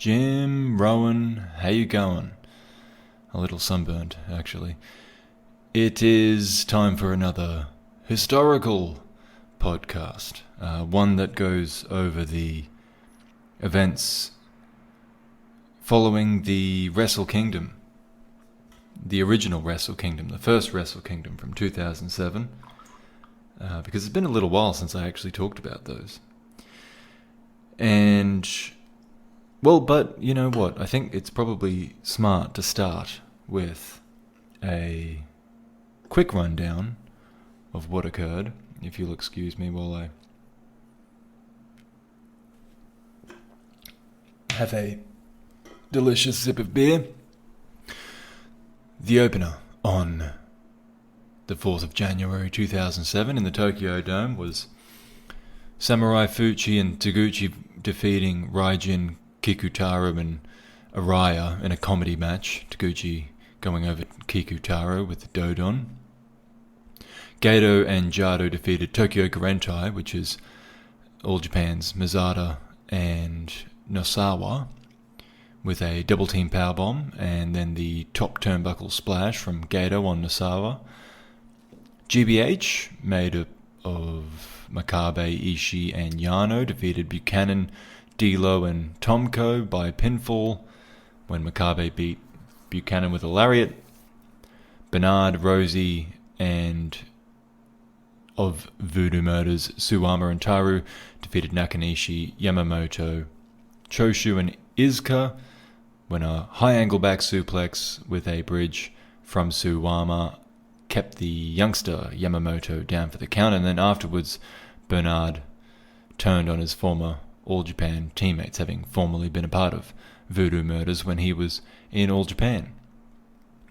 Jim, Rowan, how you going? A little sunburned, actually. It is time for another historical podcast. One that goes over the events following the Wrestle Kingdom. The original Wrestle Kingdom, the first Wrestle Kingdom from 2007. Because it's been a little while since I actually talked about those. And, well, but you know what? I think it's probably smart to start with a quick rundown of what occurred, if you'll excuse me while I have a delicious sip of beer. The opener on the 4th of January 2007 in the Tokyo Dome was Samurai Fuchi and Taguchi defeating Raijin, Kikutaro and Araya in a comedy match. Taguchi going over Kikutaro with the Dodon. Gato and Jado defeated Tokyo Gurentai, which is All Japan's Mizata and Nosawa, with a double team powerbomb, and then the top turnbuckle splash from Gato on Nosawa. GBH, made up of Makabe, Ishii and Yano, defeated Buchanan, D'Lo and Tomko by pinfall when Makabe beat Buchanan with a lariat. Bernard, Rosie and of Voodoo Murders, Suwama and Taru defeated Nakanishi, Yamamoto, Cho Shu and Iska when a high angle back suplex with a bridge from Suwama kept the youngster Yamamoto down for the count, and then afterwards Bernard turned on his former All Japan teammates, having formerly been a part of Voodoo Murders when he was in All Japan.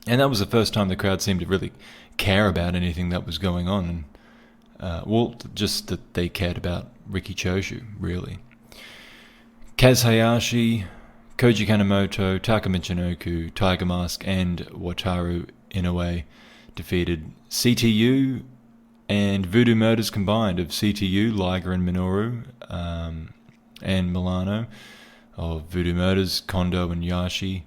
And that was the first time the crowd seemed to really care about anything that was going on, and just that they cared about Riki Choshu, really. Kaz Hayashi, Koji Kanamoto, Taka Michinoku, Tiger Mask and Wataru Inoue defeated CTU and Voodoo Murders combined of CTU, Liger and Minoru, and Milano, of Voodoo Murders, Kondo and Yashi.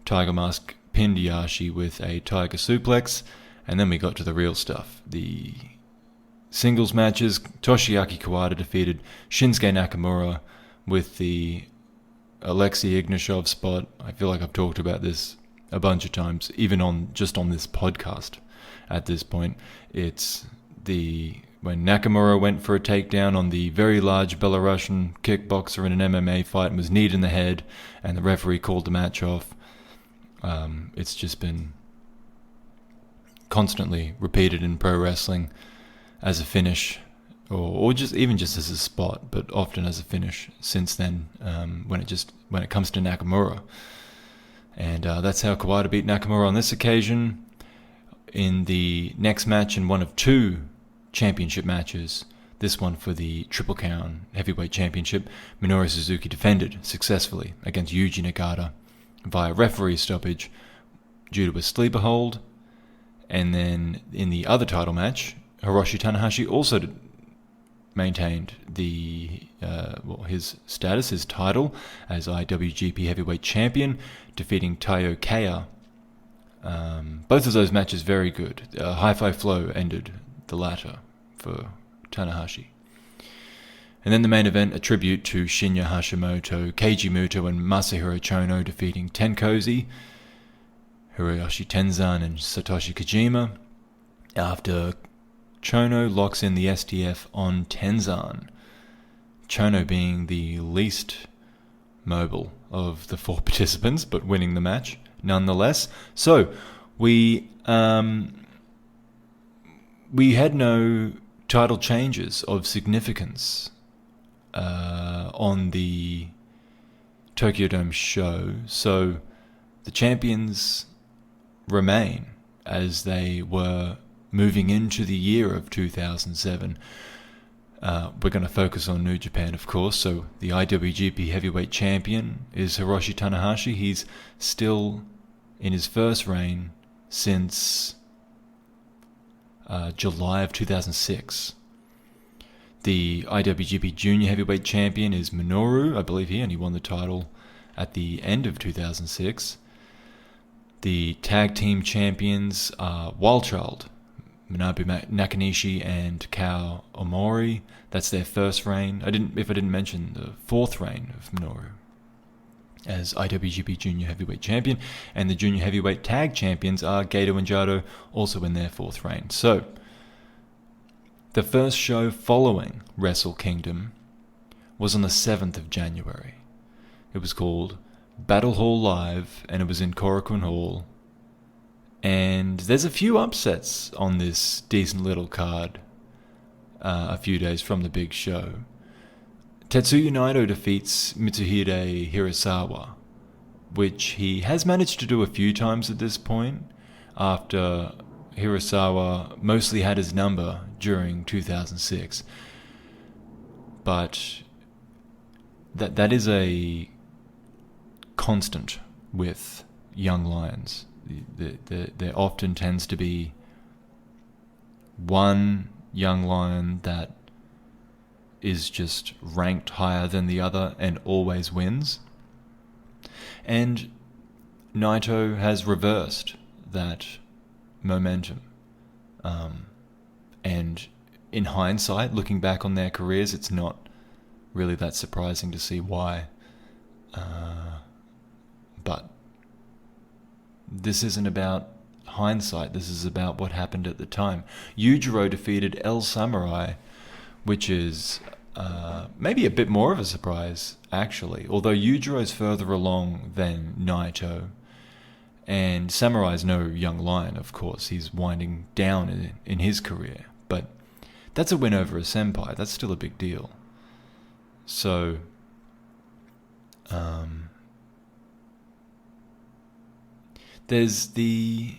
Tiger Mask pinned Yashi with a Tiger Suplex, and then we got to the real stuff. The singles matches, Toshiaki Kawada defeated Shinsuke Nakamura with the Alexei Ignashov spot. I feel like I've talked about this a bunch of times, even on this podcast at this point. It's when Nakamura went for a takedown on the very large Belarusian kickboxer in an MMA fight and was kneed in the head, and the referee called the match off. It's just been constantly repeated in pro wrestling as a finish, or just as a spot, but often as a finish since then, when it comes to Nakamura. And that's how Kawada beat Nakamura on this occasion. In the next match, in one of two championship matches, this one for the Triple Crown Heavyweight Championship, Minoru Suzuki defended successfully against Yujinagada via referee stoppage due to a sleeper hold. And then in the other title match, Hiroshi Tanahashi also maintained his status, his title as IWGP Heavyweight Champion, defeating Taiyo Kea. Both of those matches very good. Hi-Fi Flow ended the latter for Tanahashi. And then the main event, a tribute to Shinya Hashimoto, Keiji Muto and Masahiro Chono defeating Tenkozy, Hiroshi Tenzan and Satoshi Kojima, after Chono locks in the STF on Tenzan. Chono being the least mobile of the four participants, but winning the match nonetheless. So we had no title changes of significance on the Tokyo Dome show, so the champions remain as they were moving into the year of 2007. We're going to focus on New Japan, of course. So the IWGP Heavyweight Champion is Hiroshi Tanahashi. He's still in his first reign since July of 2006. The IWGP Junior Heavyweight Champion is Minoru. I believe he only won the title at the end of 2006. The tag team champions are Wild Child, Manabu Nakanishi and Kao Omori. That's their first reign. If I didn't mention the fourth reign of Minoru as IWGP Junior Heavyweight Champion, and the Junior Heavyweight Tag Champions are Gato and Jado, also in their fourth reign. So, the first show following Wrestle Kingdom was on the 7th of January. It was called Battle Hall Live, and it was in Korakuen Hall. And there's a few upsets on this decent little card a few days from the big show. Tetsuya Naito defeats Mitsuhide Hirosawa, which he has managed to do a few times at this point, after Hirosawa mostly had his number during 2006. But that is a constant with young lions. There often tends to be one young lion that is just ranked higher than the other and always wins. And Naito has reversed that momentum. And in hindsight, looking back on their careers, it's not really that surprising to see why. But this isn't about hindsight, this is about what happened at the time. Yujiro defeated El Samurai, which is maybe a bit more of a surprise, actually. Although Yujiro's further along than Naito, and Samurai's no young lion, of course. He's winding down in his career. But that's a win over a senpai. That's still a big deal. So, there's they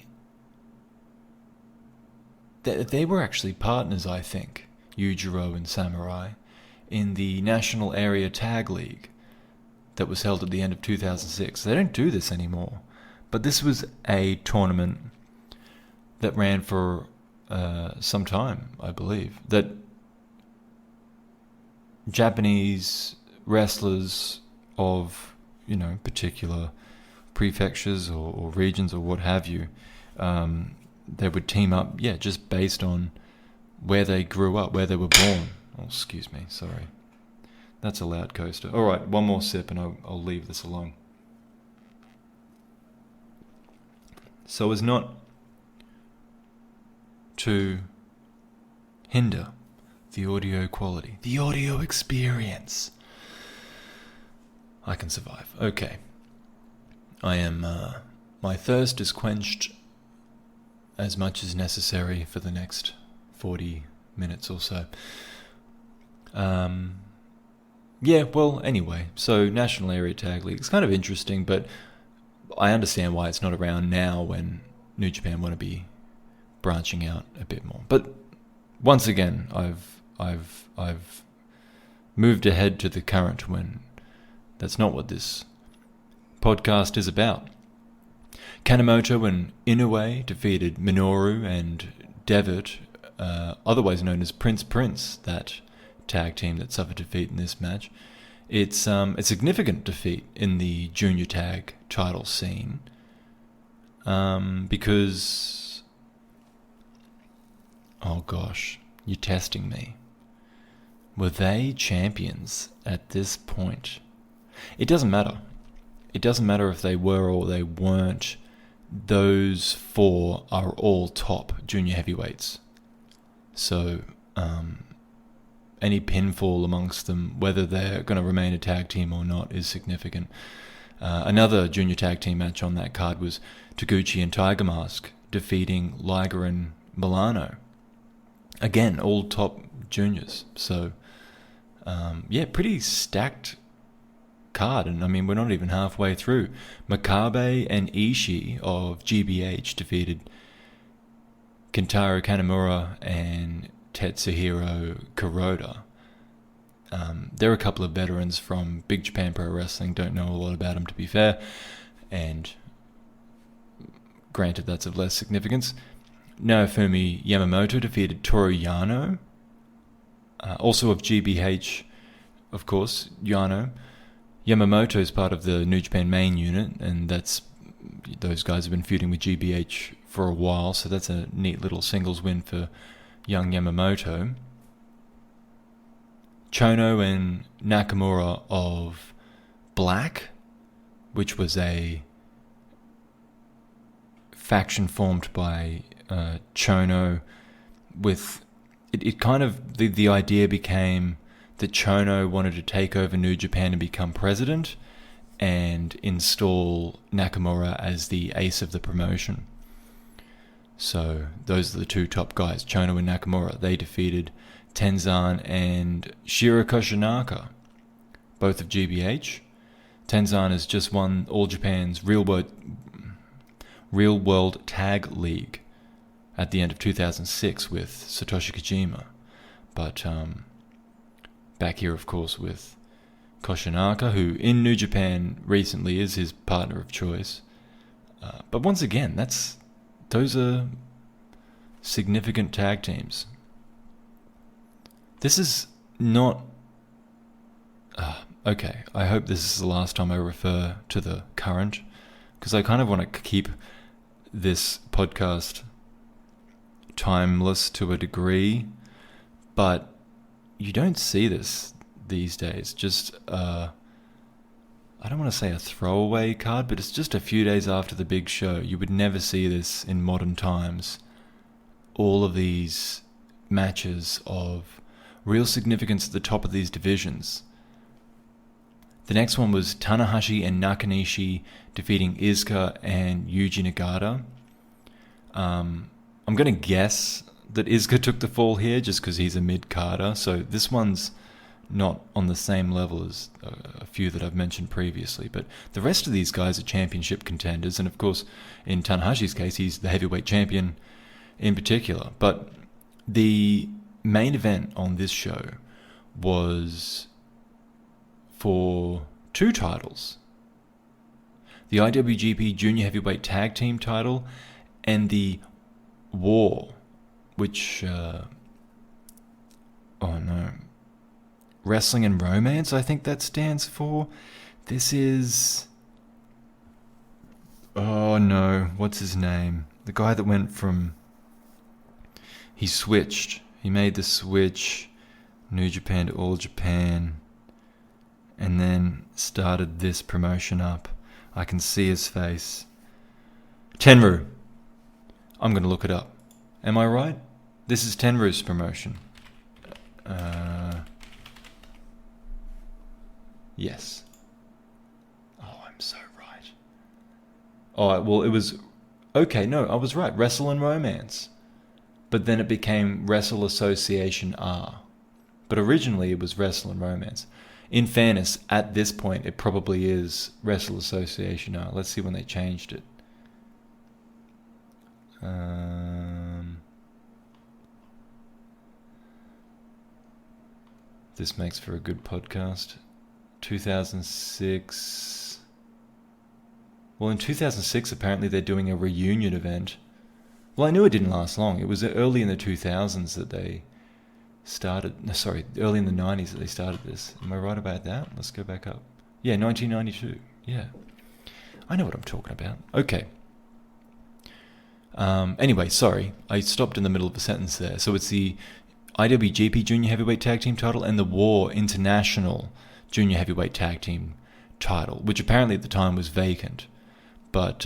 were actually partners, I think, Yujiro and Samurai, in the National Area Tag League that was held at the end of 2006. They don't do this anymore. But this was a tournament that ran for some time, I believe, that Japanese wrestlers of, particular prefectures or regions or what have you, they would team up, just based on where they grew up, where they were born. Oh, excuse me, sorry. That's a loud coaster. All right, one more sip and I'll leave this alone. So as not to hinder the audio quality, the audio experience, I can survive. Okay. I am, my thirst is quenched as much as necessary for the next 40 minutes or so. Anyway, so National Area Tag League, it's kind of interesting, but I understand why it's not around now when New Japan want to be branching out a bit more. But once again, I've moved ahead to the current when that's not what this podcast is about. Kanamoto and Inoue defeated Minoru and Devitt, otherwise known as Prince, that tag team that suffered defeat in this match. It's a significant defeat in the junior tag title scene, because, oh gosh, you're testing me. Were they champions at this point? It doesn't matter. It doesn't matter if they were or they weren't. Those four are all top junior heavyweights. So, any pinfall amongst them, whether they're going to remain a tag team or not, is significant. Another junior tag team match on that card was Taguchi and Tiger Mask defeating Liger and Milano. Again, all top juniors. So, pretty stacked card. And I mean, we're not even halfway through. Makabe and Ishii of GBH defeated Kentaro Kanemura and Tetsuhiro Kuroda. They're a couple of veterans from Big Japan Pro Wrestling. Don't know a lot about them, to be fair. And granted, that's of less significance. Naofumi Yamamoto defeated Toru Yano. Also of GBH, of course, Yano. Yamamoto is part of the New Japan main unit, and those guys have been feuding with GBH for a while, so that's a neat little singles win for young Yamamoto. Chono and Nakamura of Black, which was a faction formed by Chono with... It kind of... The idea became that Chono wanted to take over New Japan and become president and install Nakamura as the ace of the promotion. So those are the two top guys, Chono and Nakamura. They defeated Tenzan and Shiro Koshinaka, both of GBH. Tenzan has just won All Japan's Real World Tag League at the end of 2006 with Satoshi Kojima. But back here, of course, with Koshinaka, who in New Japan recently is his partner of choice. But once again, those are significant tag teams. This is not... okay, I hope this is the last time I refer to the current, because I kind of want to keep this podcast timeless to a degree, but you don't see this these days. Just, I don't want to say a throwaway card, but it's just a few days after the big show. You would never see this in modern times. All of these matches of real significance at the top of these divisions. The next one was Tanahashi and Nakanishi defeating Iska and Yujinagada. I'm going to guess that Iska took the fall here just because he's a mid-carder, so this one's not on the same level as a few that I've mentioned previously, but the rest of these guys are championship contenders, and of course, in Tanahashi's case, he's the heavyweight champion in particular. But the main event on this show was for two titles: the IWGP Junior Heavyweight Tag Team title and the War, which Wrestling and Romance, I think that stands for. This is... what's his name? The guy that went from... He switched. He made the switch, New Japan to All Japan, and then started this promotion up. I can see his face. Tenryu. I'm going to look it up. Am I right? This is Tenryu's promotion. Yes. Oh, I'm so right. Oh, well, it was... Okay, no, I was right. Wrestle and Romance. But then it became Wrestle Association R. But originally it was Wrestle and Romance. In fairness, at this point, it probably is Wrestle Association R. Let's see when they changed it. This makes for a good podcast. 2006. Well, in 2006, apparently they're doing a reunion event. Well, I knew it didn't last long. It was early in the 2000s that they started... early in the 90s that they started this. Am I right about that? Let's go back up. Yeah, 1992. Yeah. I know what I'm talking about. Okay. Anyway, sorry. I stopped in the middle of a sentence there. So it's the IWGP Junior Heavyweight Tag Team title and the War International Junior Heavyweight Tag Team title, which apparently at the time was vacant. But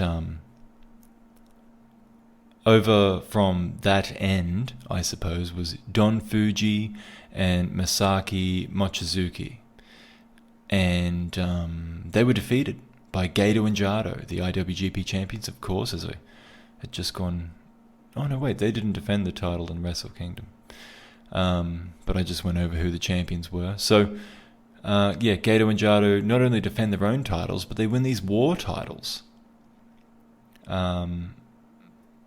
over from that end, I suppose, was Don Fuji and Masaki Mochizuki. And they were defeated by Gedo and Jado, the IWGP champions, of course, as I had just gone... Oh, no, wait, they didn't defend the title in Wrestle Kingdom. But I just went over who the champions were. So, Gedo and Jado not only defend their own titles, but they win these war titles.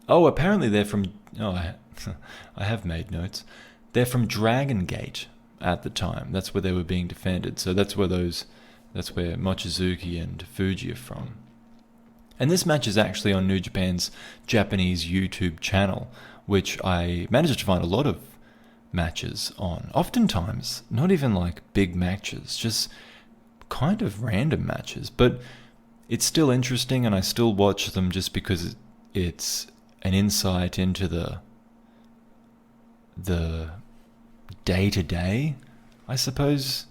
Apparently they're from... I have made notes. They're from Dragon Gate at the time. That's where they were being defended. So that's where Mochizuki and Fuji are from. And this match is actually on New Japan's Japanese YouTube channel, which I managed to find a lot of matches on. Oftentimes, not even like big matches, just kind of random matches, but it's still interesting, and I still watch them just because it's an insight into the day-to-day, I suppose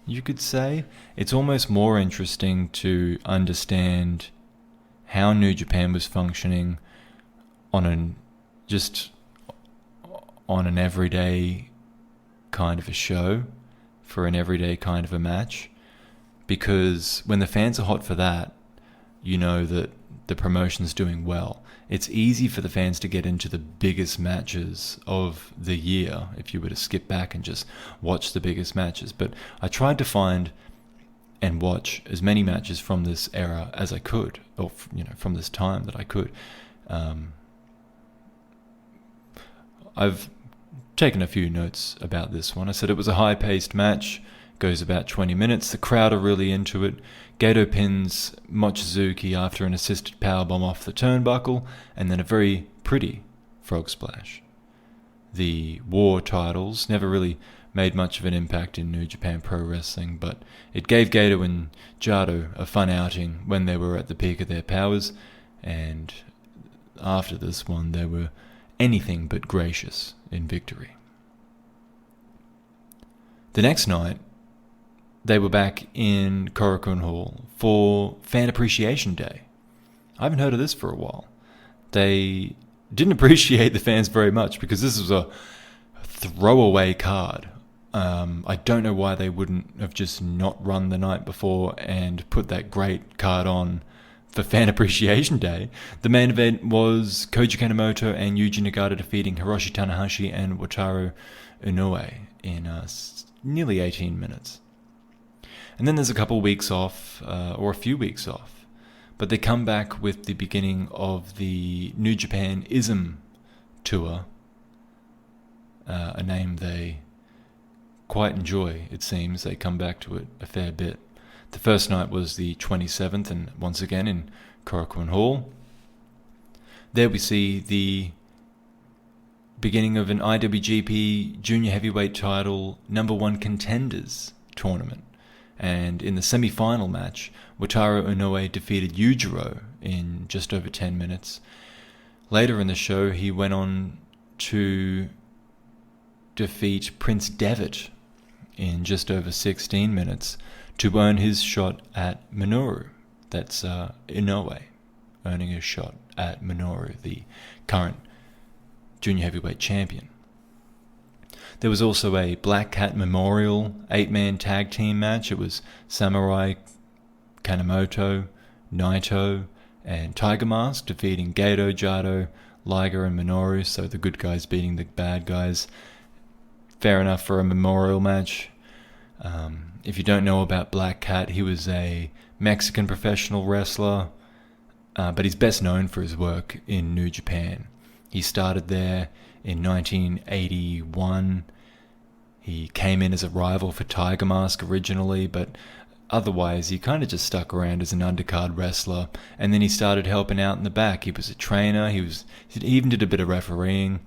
you could say. It's almost more interesting to understand how New Japan was functioning on an everyday kind of a show, for an everyday kind of a match, because when the fans are hot for that, you know that the promotion's doing well. It's easy for the fans to get into the biggest matches of the year if you were to skip back and just watch the biggest matches. But I tried to find and watch as many matches from this era as I could, or from this time that I could. I've taken a few notes about this one. I said it was a high-paced match, goes about 20 minutes. The crowd are really into it. Gato pins Mochizuki after an assisted powerbomb off the turnbuckle, and then a very pretty frog splash. The war titles never really made much of an impact in New Japan Pro Wrestling, but it gave Gato and Jado a fun outing when they were at the peak of their powers, and after this one they were anything but gracious in victory. The next night, they were back in Korakuen Hall for Fan Appreciation Day. I haven't heard of this for a while. They didn't appreciate the fans very much because this was a throwaway card. I don't know why they wouldn't have just not run the night before and put that great card on for Fan Appreciation Day. The main event was Koji Kanamoto and Yujinagada defeating Hiroshi, Tanahashi and Wataru Inoue in nearly 18 minutes. And then there's a couple weeks off, or a few weeks off. But they come back with the beginning of the New Japan-ism tour, a name they quite enjoy, it seems. They come back to it a fair bit. The first night was the 27th, and once again in Korakuen Hall. There we see the beginning of an IWGP Junior Heavyweight title #1 contenders tournament. And in the semi-final match, Wataru Inoue defeated Yujiro in just over 10 minutes. Later in the show, he went on to defeat Prince Devitt in just over 16 minutes to earn his shot at Minoru. That's Inoue earning his shot at Minoru, the current Junior Heavyweight Champion. There was also a Black Cat Memorial 8-man tag team match. It was Samurai, Kanamoto, Naito, and Tiger Mask defeating Gato, Jado, Liger, and Minoru, so the good guys beating the bad guys. Fair enough for a memorial match. If you don't know about Black Cat, he was a Mexican professional wrestler, but he's best known for his work in New Japan. He started there in 1981. He came in as a rival for Tiger Mask originally, but otherwise he kind of just stuck around as an undercard wrestler, and then he started helping out in the back. He was a trainer, he even did a bit of refereeing,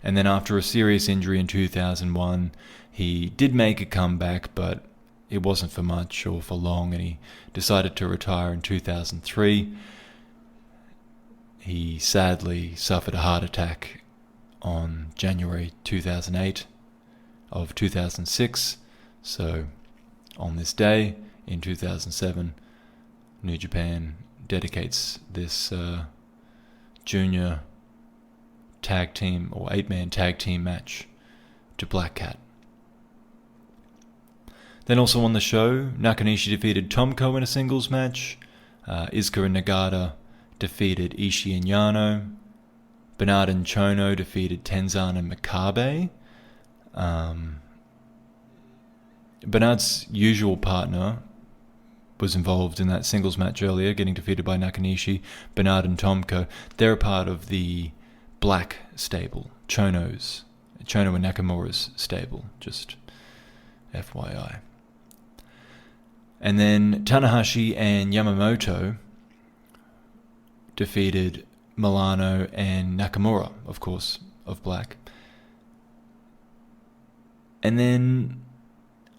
and then after a serious injury in 2001, he did make a comeback, but it wasn't for much or for long, and he decided to retire in 2003. He sadly suffered a heart attack on January 2008 of 2006. So on this day in 2007, New Japan dedicates this junior tag team or 8-man tag team match to Black Cat. Then also on the show, Nakanishi defeated Tomko in a singles match. Iska and Nagata defeated Ishii and Yano. Bernard and Chono defeated Tenzan and Makabe. Bernard's usual partner was involved in that singles match earlier, getting defeated by Nakanishi. Bernard and Tomko, they're a part of the Black stable, Chono and Nakamura's stable, just FYI. And then Tanahashi and Yamamoto defeated Milano and Nakamura, of course, of Black. And then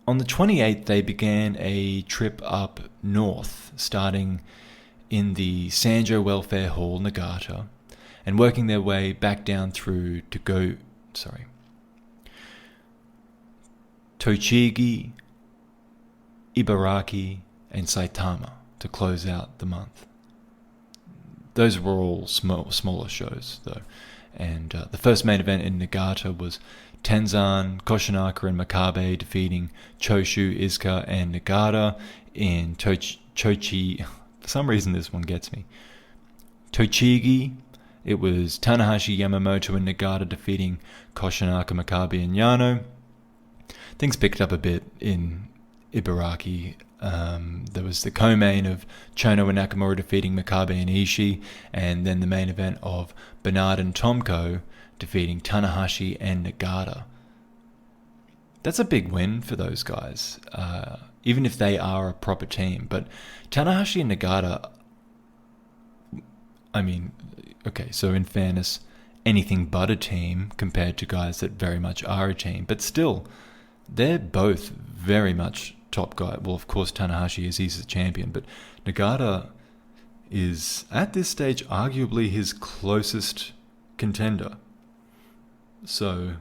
On the 28th, they began a trip up north, starting in the Sanjo Welfare Hall, Nagata, and working their way back down through Tochigi, Ibaraki, and Saitama to close out the month. Those were all smaller shows, though. And the first main event in Nagata was Tenzan, Koshinaka, and Makabe defeating Cho Shu, Iska, and Nagata in Tochigi. For some reason, this one gets me. Tochigi. It was Tanahashi, Yamamoto, and Nagata defeating Koshinaka, Makabe, and Yano. Things picked up a bit in Ibaraki. There was the co-main of Chono and Nakamura defeating Makabe and Ishii, and then the main event of Bernard and Tomko defeating Tanahashi and Nagata. That's a big win for those guys, even if they are a proper team. But Tanahashi and Nagata, I mean, okay, so in fairness, anything but a team compared to guys that very much are a team. But still, they're both very much top guy. Well, of course, Tanahashi is, he's the champion, but Nagata is, at this stage, arguably his closest contender. So,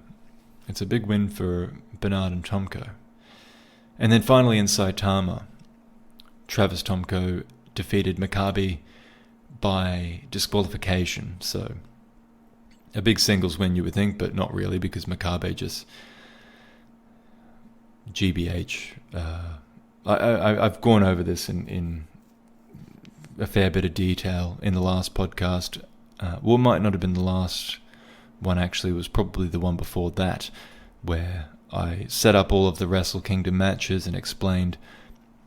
it's a big win for Bernard and Tomko. And then finally in Saitama, Travis Tomko defeated Makabe by disqualification. So, a big singles win, you would think, but not really, because Makabe just GBH. I've gone over this in a fair bit of detail in the last podcast. Well, it might not have been the last one, actually. It was probably the one before that, where I set up all of the Wrestle Kingdom matches and explained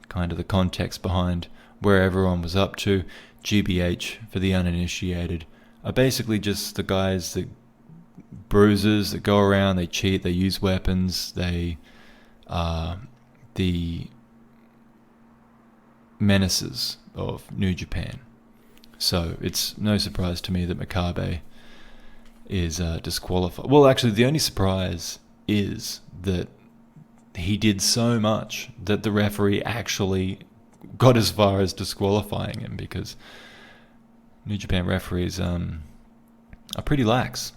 kind of the context behind where everyone was up to. GBH, for the uninitiated, are basically just the guys that bruisers that go around, they cheat, they use weapons, they are the menaces of New Japan. So it's no surprise to me that Makabe is disqualified. Well, actually, the only surprise is that he did so much that the referee actually got as far as disqualifying him, because New Japan referees are pretty lax,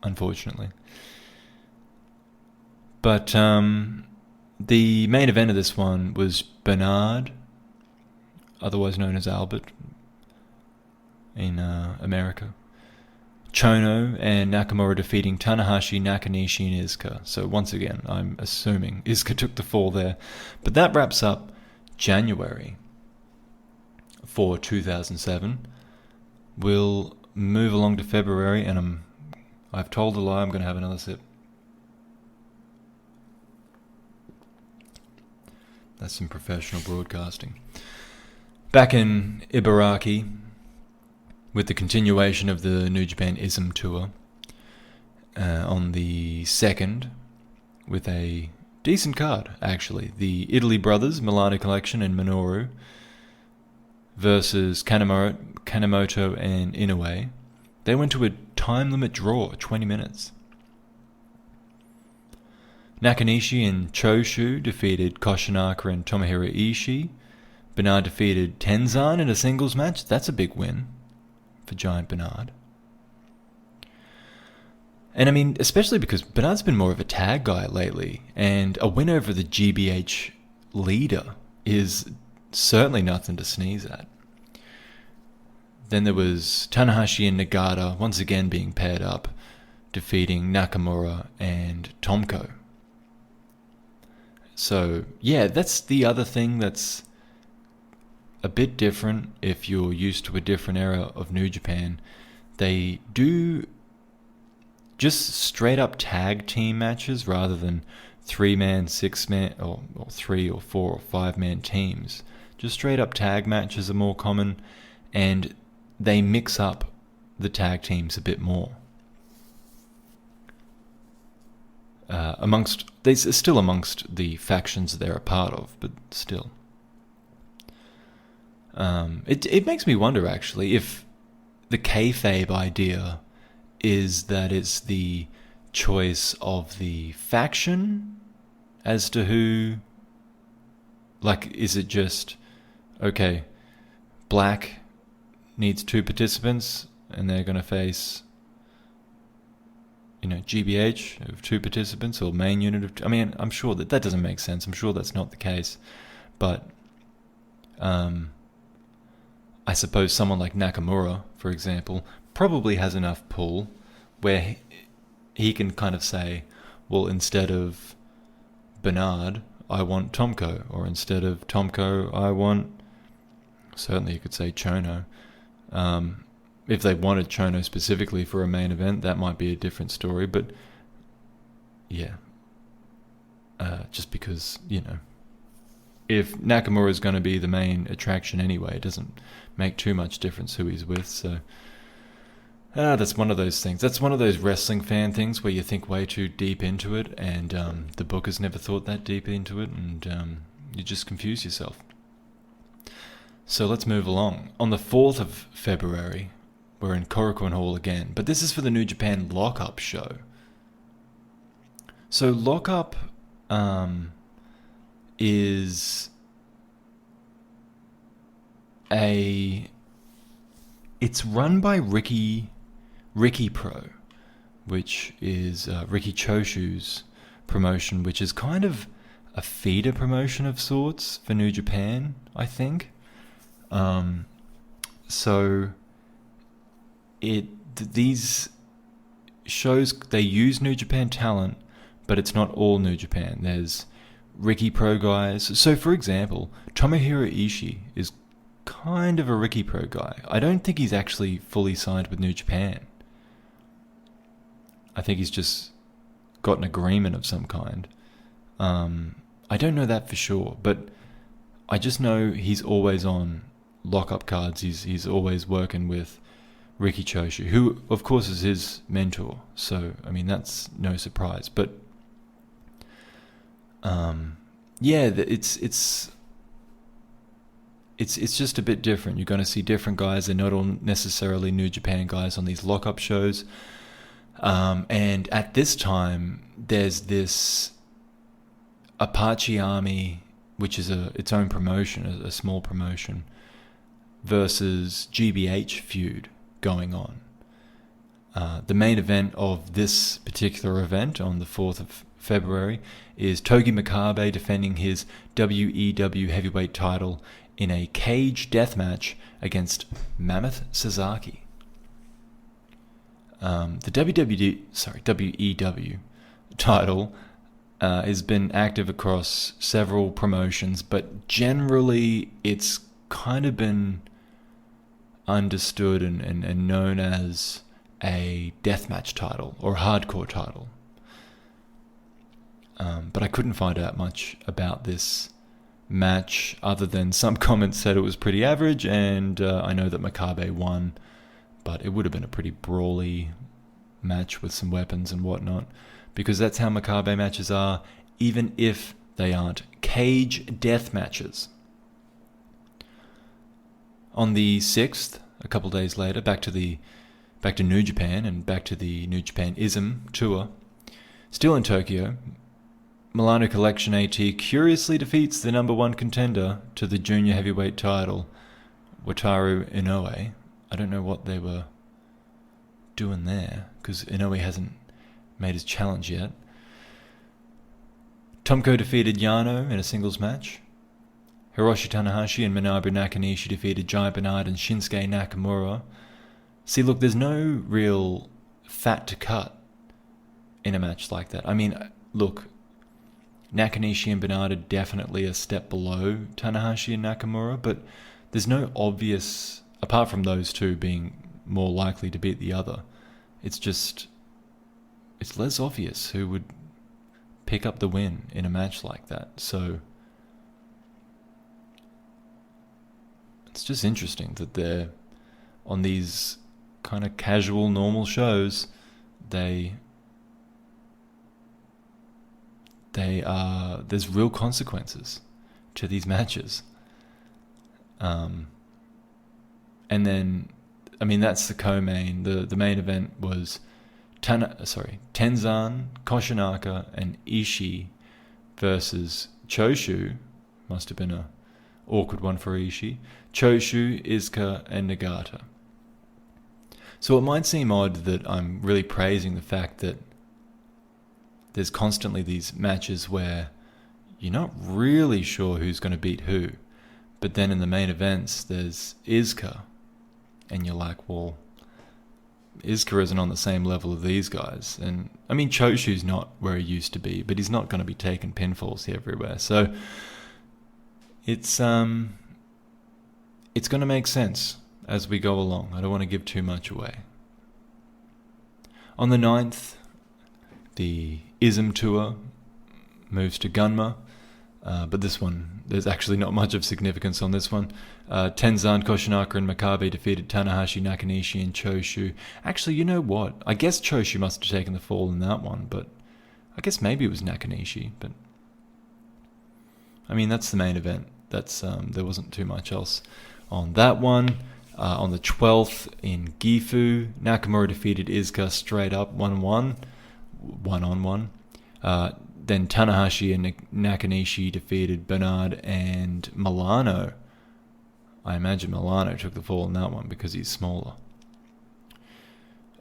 unfortunately. But the main event of this one was Bernard, otherwise known as Albert in America, Chono and Nakamura defeating Tanahashi, Nakanishi, and Iska. So once again, I'm assuming Iska took the fall there. But that wraps up January for 2007. We'll move along to February, and I've told a lie, I'm going to have another sip. That's some professional broadcasting. Back in Ibaraki, with the continuation of the New Japan ISM tour, on the 2nd, with a decent card, actually. The Italy Brothers, Milano Collection, and Minoru versus Kanamoto and Inoue. They went to a time limit draw, 20 minutes. Nakanishi and Cho Shu defeated Koshinaka and Tomohiro Ishii. Bernard defeated Tenzan in a singles match. That's a big win for Giant Bernard. And I mean, especially because Bernard's been more of a tag guy lately, and a win over the GBH leader is certainly nothing to sneeze at. Then there was Tanahashi and Nagata once again being paired up, defeating Nakamura and Tomko. So, yeah, that's the other thing that's a bit different if you're used to a different era of New Japan. They do just straight up tag team matches rather than 3-man, 6-man, or 3 or 4 or 5-man teams. Just straight up tag matches are more common, and they mix up the tag teams a bit more. Still amongst the factions they're a part of, but still. It makes me wonder, actually, if the kayfabe idea is that it's the choice of the faction as to who, like, is it just, okay, black needs 2 participants and they're going to face, GBH of 2 participants, or main unit of, I'm sure that doesn't make sense. I'm sure that's not the case. But I suppose someone like Nakamura, for example, probably has enough pull where he can kind of say, well, instead of Bernard, I want Tomko, or instead of Tomko, I want, certainly you could say Chono. If they wanted Chono specifically for a main event, that might be a different story, but yeah, just because, if Nakamura is going to be the main attraction anyway, it doesn't make too much difference who he's with. So that's one of those things. That's one of those wrestling fan things where you think way too deep into it, and the bookers never thought that deep into it, and you just confuse yourself. So let's move along. On the 4th of February, we're in Korakuen Hall again, but this is for the New Japan Lockup show. So Lockup is it's run by Ricky Pro, which is Ricky Cho Shu's promotion, which is kind of a feeder promotion of sorts for New Japan, I think. So these shows, they use New Japan talent, but it's not all New Japan. There's Ricky Pro guys. So, for example, Tomohiro Ishii is kind of a Ricky Pro guy. I don't think he's actually fully signed with New Japan. I think he's just got an agreement of some kind. I don't know that for sure, but I just know he's always on lockup cards. He's always working with Ricky Cho Shu, who of course is his mentor. So that's no surprise. But it's just a bit different. You're going to see different guys. They're not all necessarily New Japan guys on these lockup shows. And at this time, there's this Apache Army, which is its own promotion, a small promotion, versus GBH feud going on. The main event of this particular event on the 4th of February is Togi Makabe defending his WEW heavyweight title in a cage death match against Mammoth Sasaki. The WEW title has been active across several promotions, but generally it's kind of been understood and known as a deathmatch title or hardcore title. But I couldn't find out much about this match other than some comments said it was pretty average, and I know that Makabe won, but it would have been a pretty brawly match with some weapons and whatnot, because that's how Makabe matches are, even if they aren't cage death matches. On the 6th, a couple days later, back to New Japan and back to the New Japan-ism tour, still in Tokyo, Milano Collection AT curiously defeats the number 1 contender to the junior heavyweight title, Wataru Inoue. I don't know what they were doing there, because Inoue hasn't made his challenge yet. Tomko defeated Yano in a singles match. Hiroshi Tanahashi and Manabu Nakanishi defeated Giant Bernard and Shinsuke Nakamura. See, look, there's no real fat to cut in a match like that. Look, Nakanishi and Bernard are definitely a step below Tanahashi and Nakamura, but there's no obvious, apart from those two being more likely to beat the other, it's less obvious who would pick up the win in a match like that. So it's just interesting that they're on these kind of casual, normal shows, there's real consequences to these matches. And then, that's the co-main. The main event was Tenzan, Koshinaka, and Ishii versus Cho Shu. Must have been a awkward one for Ishii. Cho Shu, Iska, and Nagata. So it might seem odd that I'm really praising the fact that there's constantly these matches where you're not really sure who's going to beat who. But then in the main events, there's Iska. And you're like, well, Iska isn't on the same level of these guys. And I mean, Cho Shu's not where he used to be, but he's not going to be taking pinfalls everywhere. So it's going to make sense as we go along. I don't want to give too much away. On the 9th, the Ism Tour moves to Gunma. But this one, there's actually not much of significance on this one. Tenzan Koshinaka and Makabe defeated Tanahashi, Nakanishi, and Cho Shu. Actually, you know what? I guess Cho Shu must have taken the fall in that one, but I guess maybe it was Nakanishi. But I mean, that's the main event. That's there wasn't too much else on that one. On the 12th in Gifu, Nakamura defeated Iska straight up 1-1, one-on-one. Then Tanahashi and Nakanishi defeated Bernard and Milano. I imagine Milano took the fall in that one because he's smaller.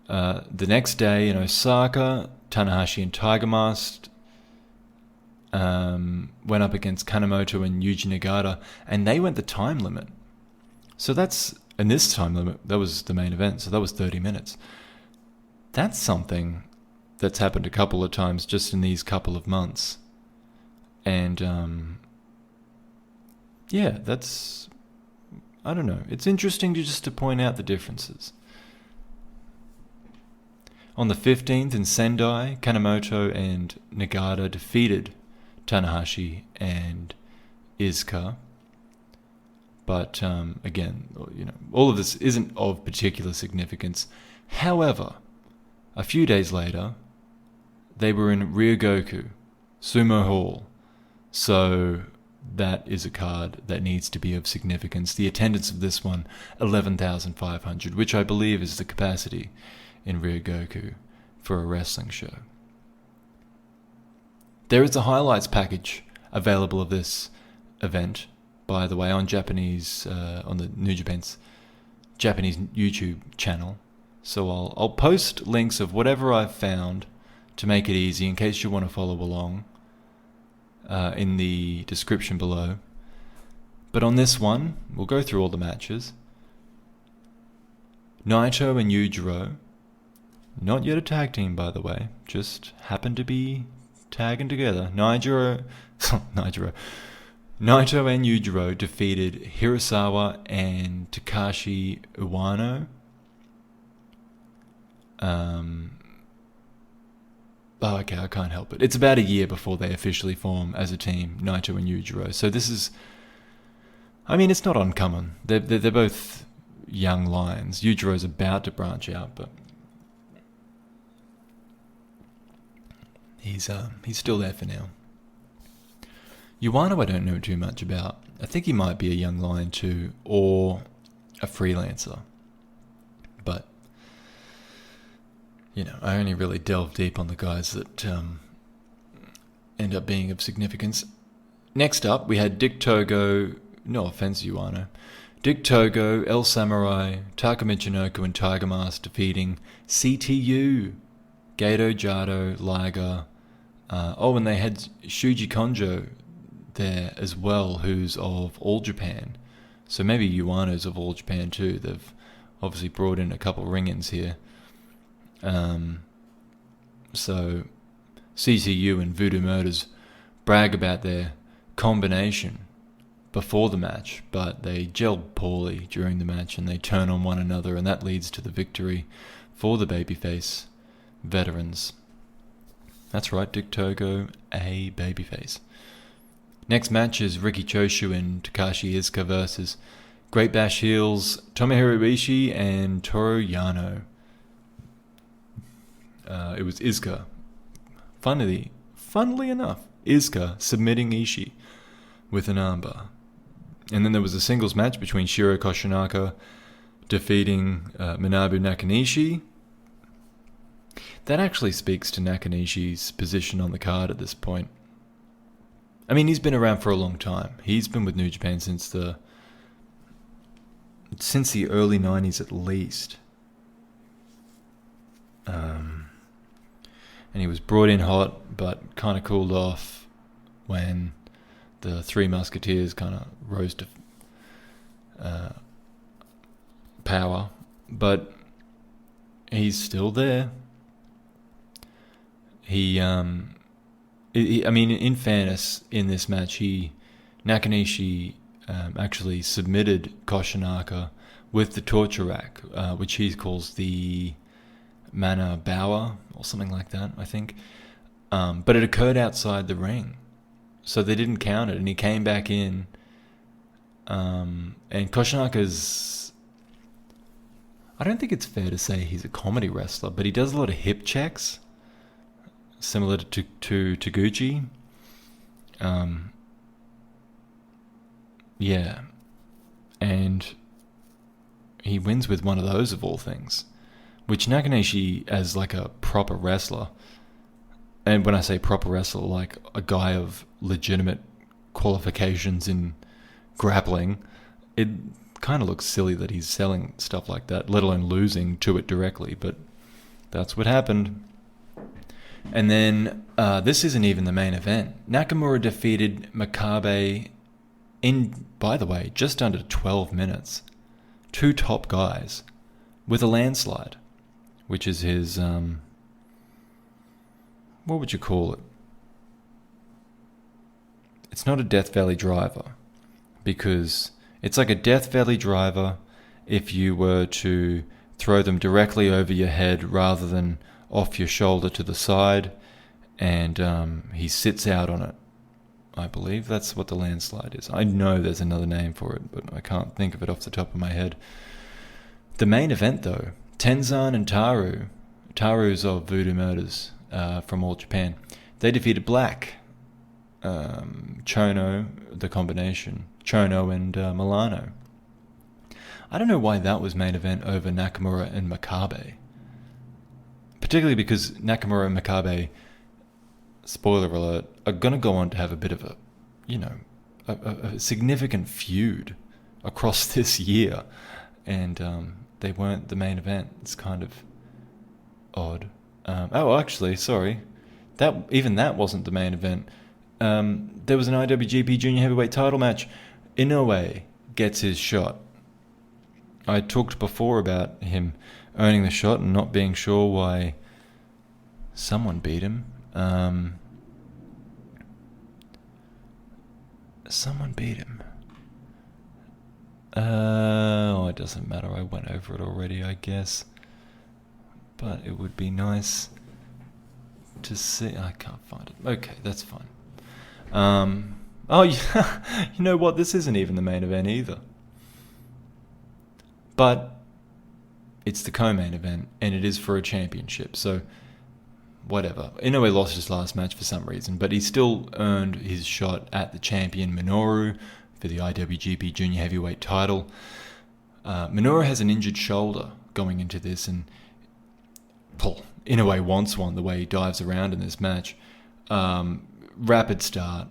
The next day in Osaka, Tanahashi and Tiger Mask went up against Kanamoto and Yujinagada, and they went the time limit. So and this time limit, that was the main event, so that was 30 minutes. That's something that's happened a couple of times just in these couple of months. And, yeah, that's, I don't know. It's interesting to point out the differences. On the 15th in Sendai, Kanamoto and Nagata defeated Tanahashi and Iska. But, again, all of this isn't of particular significance. However, a few days later, they were in Ryogoku, Sumo Hall. So that is a card that needs to be of significance. The attendance of this one, 11,500, which I believe is the capacity in Ryogoku for a wrestling show. There is a highlights package available of this event, by the way, on Japanese, on the New Japan's Japanese YouTube channel. So I'll post links of whatever I've found to make it easy in case you want to follow along in the description below. But on this one, we'll go through all the matches. Naito and Yujiro, not yet a tag team by the way, just happened to be tagging together. Naito and Yujiro defeated Hirosawa and Takashi Uwano. Okay, I can't help it. It's about a year before they officially form as a team, Naito and Yujiro. So this is, I mean, it's not uncommon. They're both young lions. Yujiro's about to branch out, but he's still there for now. Uwano I don't know too much about. I think he might be a young lion too, or a freelancer. But I only really delve deep on the guys that end up being of significance. Next up, we had Dick Togo, no offense, Uwano, Dick Togo, El Samurai, Taka Michinoku, and Tiger Mask defeating CTU, Gato, Jado, Liger. And they had Shuji Konjo there as well, who's of All Japan. So maybe Uwano's of All Japan too. They've obviously brought in a couple ring-ins here. So CCU and Voodoo Murders brag about their combination before the match, but they gelled poorly during the match and they turn on one another, and that leads to the victory for the babyface veterans. That's right, Dick Togo, a babyface. Next match is Riki Choshu and Takashi Iska versus Great Bash Heels Tomohiro Ishii and Toru Yano. It was Iska. Funnily enough, Iska submitting Ishii with an armbar. And then there was a singles match between Shiro Koshinaka defeating Manabu Nakanishi. That actually speaks to Nakanishi's position on the card at this point. I mean, he's been around for a long time. He's been with New Japan since the early 90s at least. And he was brought in hot, but kind of cooled off when the Three Musketeers kind of rose to power. But he's still there. I mean, in fairness, in this match, Nakanishi actually submitted Koshinaka with the torture rack, which he calls the Mana Bower or something like that, I think. But it occurred outside the ring, so they didn't count it, and he came back in. And Koshinaka's, I don't think it's fair to say he's a comedy wrestler, but he does a lot of hip checks, similar to Taguchi. Yeah. And he wins with one of those of all things, which Nakanishi, as like a proper wrestler, and when I say proper wrestler, like a guy of legitimate qualifications in grappling, it kind of looks silly that he's selling stuff like that, let alone losing to it directly, but that's what happened. And then this isn't even the main event. Nakamura defeated Makabe in, by the way, just under 12 minutes. Two top guys with a landslide, which is his, what would you call it? It's not a Death Valley driver, because it's like a Death Valley driver if you were to throw them directly over your head rather than off your shoulder to the side, and he sits out on it. I believe that's what the landslide is. I know there's another name for it, but I can't think of it off the top of my head. The main event, though, Tenzan and Taru's of Voodoo Murders from All Japan, they defeated Black, Chono, the combination, Chono and Milano. I don't know why that was main event over Nakamura and Makabe. Particularly because Nakamura and Makabe, spoiler alert, are going to go on to have a bit of a significant feud across this year. And they weren't the main event. It's kind of odd. Actually, sorry. That wasn't the main event. There was an IWGP Junior Heavyweight title match. Inoue gets his shot. I talked before about him earning the shot and not being sure why someone beat him. Someone beat him. It doesn't matter. I went over it already, I guess. But it would be nice to see. I can't find it. Okay, that's fine. Yeah, you know what? This isn't even the main event either. But it's the co-main event, and it is for a championship, so whatever. Inoue lost his last match for some reason, but he still earned his shot at the champion Minoru for the IWGP Junior Heavyweight title. Minoru has an injured shoulder going into this, and Inoue wants one the way he dives around in this match. Rapid start.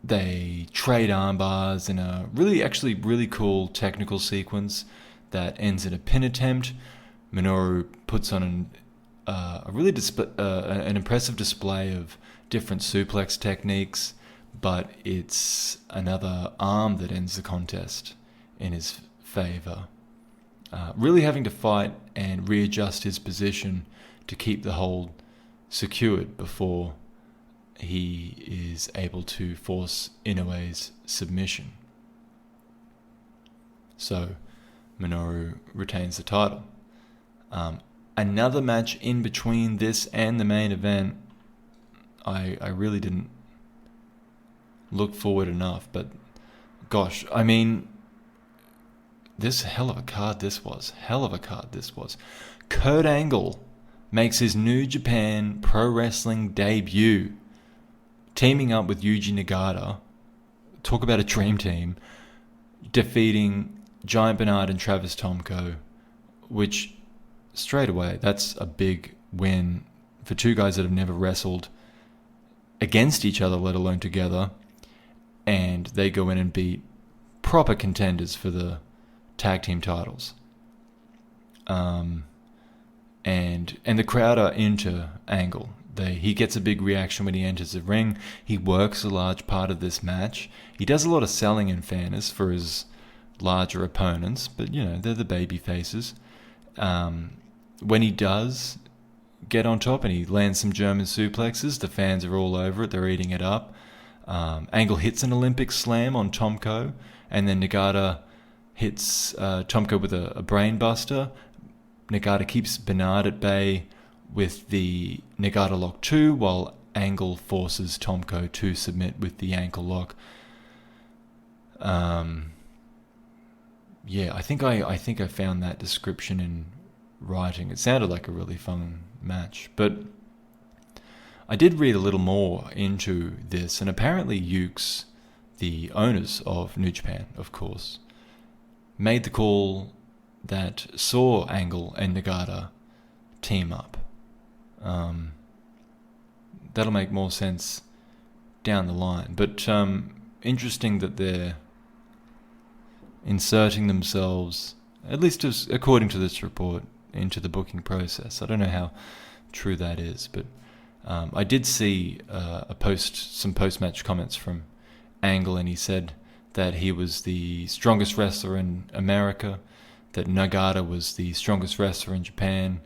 They trade armbars in a really cool technical sequence that ends in a pin attempt. Minoru puts on an impressive display of different suplex techniques, but it's another arm that ends the contest in his favor. Really having to fight and readjust his position to keep the hold secured before he is able to force Inoue's submission. So Minoru retains the title. Another match in between this and the main event, I really didn't look forward enough, but gosh, I mean, hell of a card this was. Kurt Angle makes his New Japan Pro Wrestling debut, teaming up with Yujinagada. Talk about a dream team, defeating Giant Bernard and Travis Tomko, which straight away, that's a big win for two guys that have never wrestled against each other, let alone together. and they go in and beat proper contenders for the tag team titles. And the crowd are into Angle. He gets a big reaction when he enters the ring. He works a large part of this match. He does a lot of selling, in fairness, for his larger opponents, but they're the baby faces. When he does get on top and he lands some German suplexes, the fans are all over it. They're eating it up. Angle hits an Olympic slam on Tomko, and then Nagata hits Tomko with a brain buster. Nagata keeps Bernard at bay with the Nagata Lock 2, while Angle forces Tomko to submit with the ankle lock. I think I found that description in writing. It sounded like a really fun match, but I did read a little more into this, and apparently Yuke's, the owners of New Japan, of course, made the call that saw Angle and Nagata team up. That'll make more sense down the line, but interesting that they're inserting themselves, at least according to this report, into the booking process. I don't know how true that is, but I did see some post-match comments from Angle, and he said that he was the strongest wrestler in America, that Nagata was the strongest wrestler in Japan,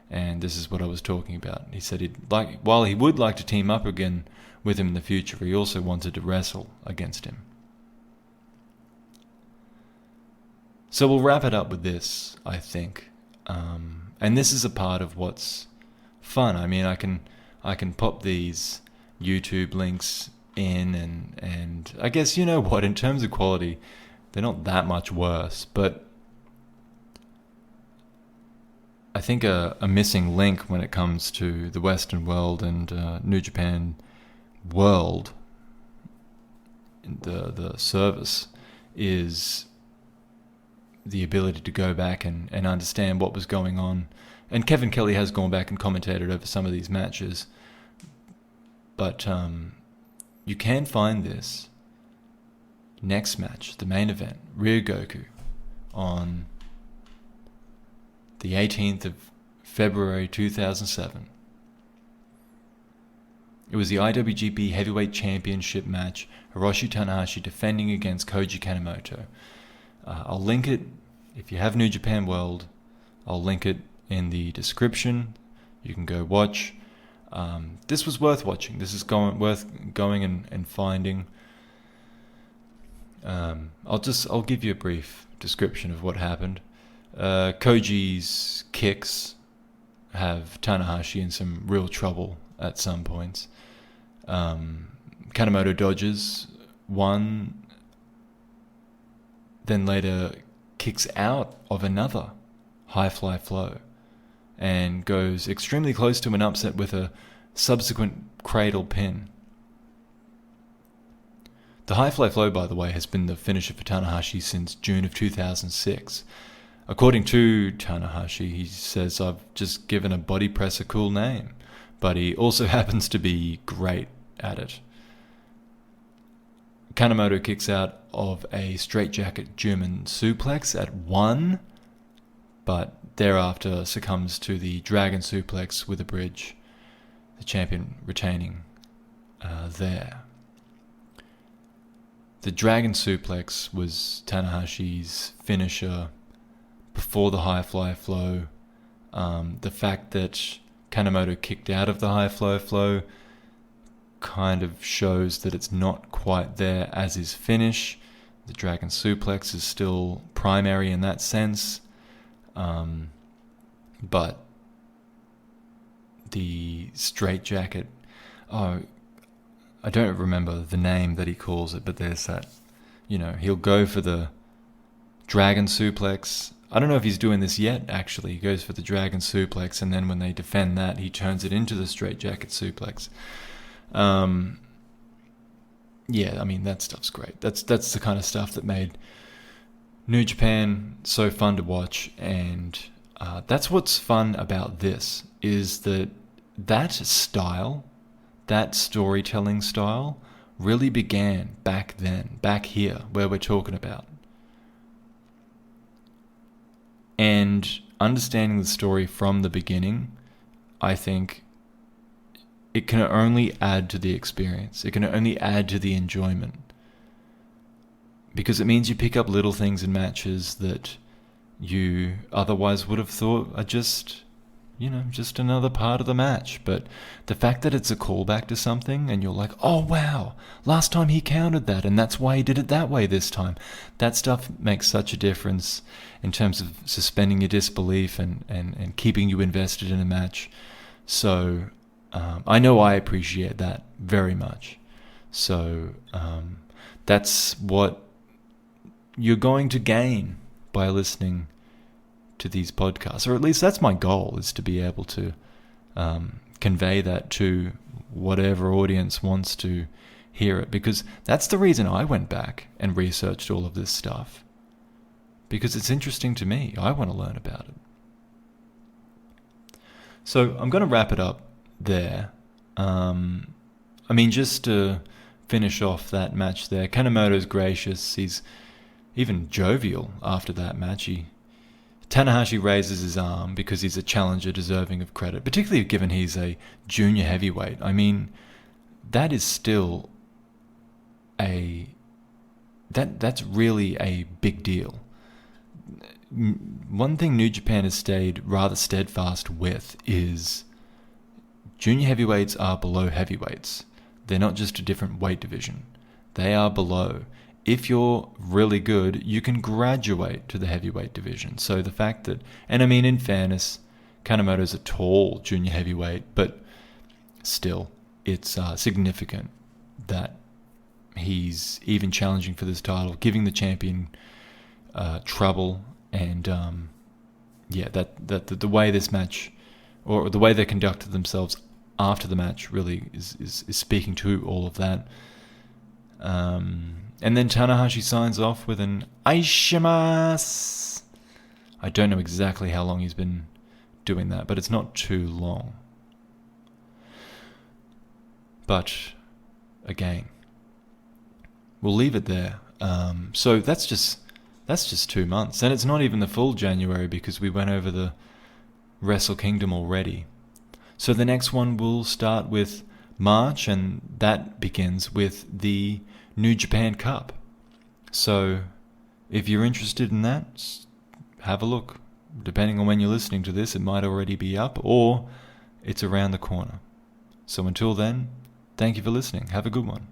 and this is what I was talking about. He said while he would like to team up again with him in the future, he also wanted to wrestle against him. So we'll wrap it up with this, I think. And this is a part of what's fun. I mean, I can pop these YouTube links in, and I guess, in terms of quality, they're not that much worse, but I think a missing link when it comes to the Western world and New Japan world, the service, is the ability to go back and understand what was going on. And Kevin Kelly has gone back and commentated over some of these matches, but you can find this next match, the main event, Ryogoku, on the 18th of February 2007. It was the IWGP Heavyweight Championship match, Hiroshi Tanahashi defending against Koji Kanamoto. I'll link it, if you have New Japan World, I'll link it in the description. You can go watch. This was worth watching. This is worth going and finding. I'll give you a brief description of what happened. Koji's kicks have Tanahashi in some real trouble at some points. Kanamoto dodges one, then later kicks out of another high fly flow and goes extremely close to an upset with a subsequent cradle pin. The high fly flow, by the way, has been the finisher for Tanahashi since June of 2006. According to Tanahashi, he says, "I've just given a body press a cool name," but he also happens to be great at it. Kanamoto kicks out of a straightjacket German suplex at 1, but thereafter succumbs to the dragon suplex with a bridge, the champion retaining there. The dragon suplex was Tanahashi's finisher before the high fly flow. The fact that Kanamoto kicked out of the high flow kind of shows that it's not quite there as his finish. The dragon suplex is still primary in that sense, but the straitjacket, I don't remember the name that he calls it, but there's that, he'll go for the dragon suplex. I don't know if he's doing this yet, actually. He goes for the dragon suplex, and then when they defend that, he turns it into the straitjacket suplex. That stuff's great. That's the kind of stuff that made New Japan so fun to watch, and that's what's fun about this, is that style, that storytelling style, really began back then, back here, where we're talking about. And understanding the story from the beginning, I think it can only add to the experience. It can only add to the enjoyment. Because it means you pick up little things in matches that you otherwise would have thought are just another part of the match. But the fact that it's a callback to something and you're like, oh wow, last time he countered that and that's why he did it that way this time. That stuff makes such a difference in terms of suspending your disbelief and keeping you invested in a match. So I know I appreciate that very much. So that's what you're going to gain by listening to these podcasts, or at least that's my goal, is to be able to convey that to whatever audience wants to hear it, because that's the reason I went back and researched all of this stuff, because it's interesting to me. I want to learn about it. So I'm going to wrap it up there. Just to finish off that match there, Kanamoto's gracious. He's even jovial after that match. Tanahashi raises his arm because he's a challenger deserving of credit, particularly given he's a junior heavyweight. That is still that's really a big deal. One thing New Japan has stayed rather steadfast with is junior heavyweights are below heavyweights. They're not just a different weight division. They are below. If you're really good, you can graduate to the heavyweight division. So the fact that, in fairness, Kanamoto's a tall junior heavyweight, but still, it's significant that he's even challenging for this title, giving the champion trouble, and that the way this match, or the way they conducted themselves after the match, really is speaking to all of that. And then Tanahashi signs off with an Aishimasu. I don't know exactly how long he's been doing that, but it's not too long. But again, we'll leave it there. So that's just 2 months, and it's not even the full January because we went over the Wrestle Kingdom already. So the next one will start with March, and that begins with the New Japan Cup. So if you're interested in that, have a look. Depending on when you're listening to this, it might already be up, or it's around the corner. So until then, thank you for listening. Have a good one.